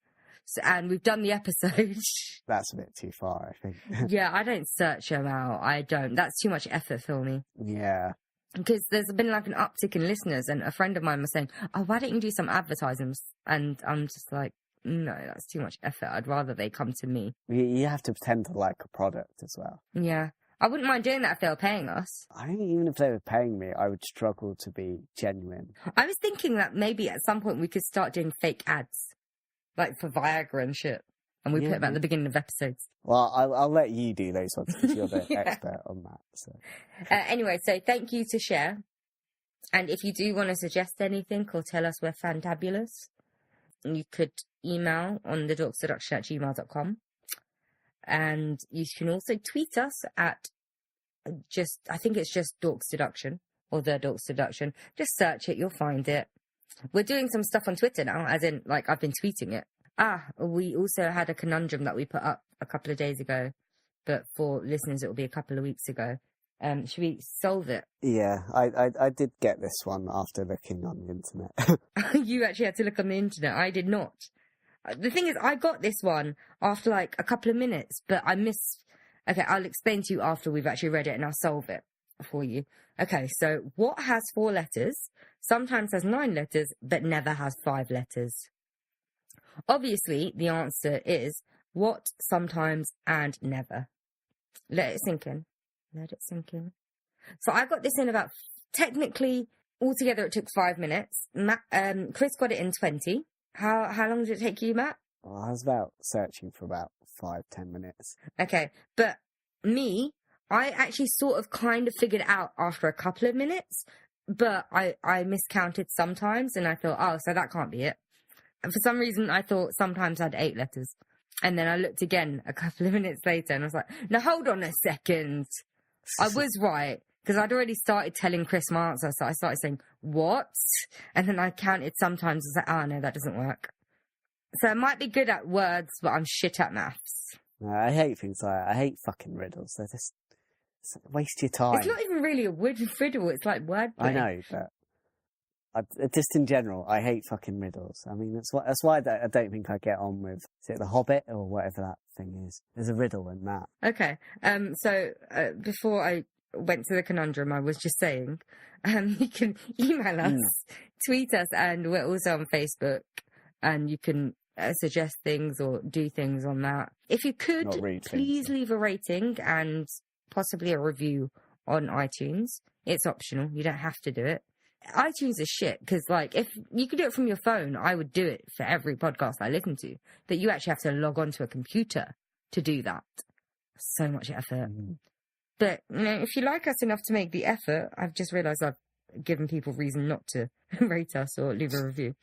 and we've done the episode. That's a bit too far, I think. Yeah, I don't search them out. I don't. That's too much effort for me. Yeah. Because there's been like an uptick in listeners, and a friend of mine was saying, "Oh, why don't you do some advertising?" And I'm just like, no, that's too much effort. I'd rather they come to me. You have to pretend to like a product as well. Yeah, I wouldn't mind doing that if they were paying us. I think even if they were paying me, I would struggle to be genuine. I was thinking that maybe at some point we could start doing fake ads, like for Viagra and shit, and we put them at the beginning of episodes. Well, I'll let you do those ones because you're the Yeah. expert on that. So. Anyway, so thank you to Cher. And if you do want to suggest anything or tell us we're fantabulous, you could email on thedorkseduction@gmail.com. And you can also tweet us at I think it's just Dork Seduction or The Dork Seduction. Just search it, you'll find it. We're doing some stuff on Twitter now, as in, like, I've been tweeting it. We also had a conundrum that we put up a couple of days ago, but for listeners, it will be a couple of weeks ago. Should we solve it? Yeah, I did get this one after looking on the internet. You actually had to look on the internet. I did not. The thing is, I got this one after like a couple of minutes, but I missed. Okay, I'll explain to you after we've actually read it, and I'll solve it for you. Okay, so what has 4 letters, sometimes has 9 letters, but never has 5 letters? Obviously, the answer is what, sometimes, and never. Let it sink in. Let it sink in. So I got this in about, technically, altogether it took 5 minutes. Chris got it in 20. How long did it take you, Matt? Well, I was searching for about 5-10 minutes. Okay, but me, I actually sort of kind of figured it out after a couple of minutes, but I miscounted sometimes, and I thought, oh, so that can't be it. And for some reason, I thought sometimes had 8 letters. And then I looked again a couple of minutes later, and I was like, no, hold on a second. I was right, because I'd already started telling Chris my answer, so I started saying, what? And then I counted sometimes. I was like, oh, no, that doesn't work. So I might be good at words, but I'm shit at maths. No, I hate things like that. I hate fucking riddles. They're just waste your time. It's not even really a riddle, it's like wordplay. I know, but just in general, I hate fucking riddles. I mean, that's why I don't think I get on with, is it The Hobbit or whatever that thing is? There's a riddle in that. Okay, so before I went to the conundrum, I was just saying, you can email us, tweet us, and we're also on Facebook, and you can suggest things or do things on that. If you could, please leave a rating and possibly a review on iTunes. It's optional. You don't have to do it. iTunes is shit because, like, if you could do it from your phone, I would do it for every podcast I listen to. But you actually have to log onto a computer to do that. So much effort. But, you know, if you like us enough to make the effort, I've just realised I've given people reason not to rate us or leave a review.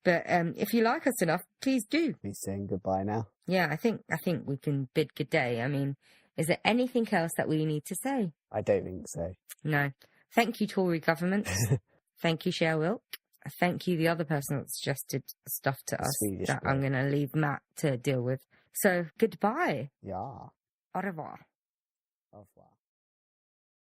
But if you like us enough, please do. He's saying goodbye now. Yeah, I think we can bid good day. I mean, is there anything else that we need to say? I don't think so. No. Thank you, Tory government. Thank you, Cher Wilk. Thank you, the other person that suggested stuff to us Swedish that word. I'm going to leave Matt to deal with. So, goodbye. Yeah. Au revoir.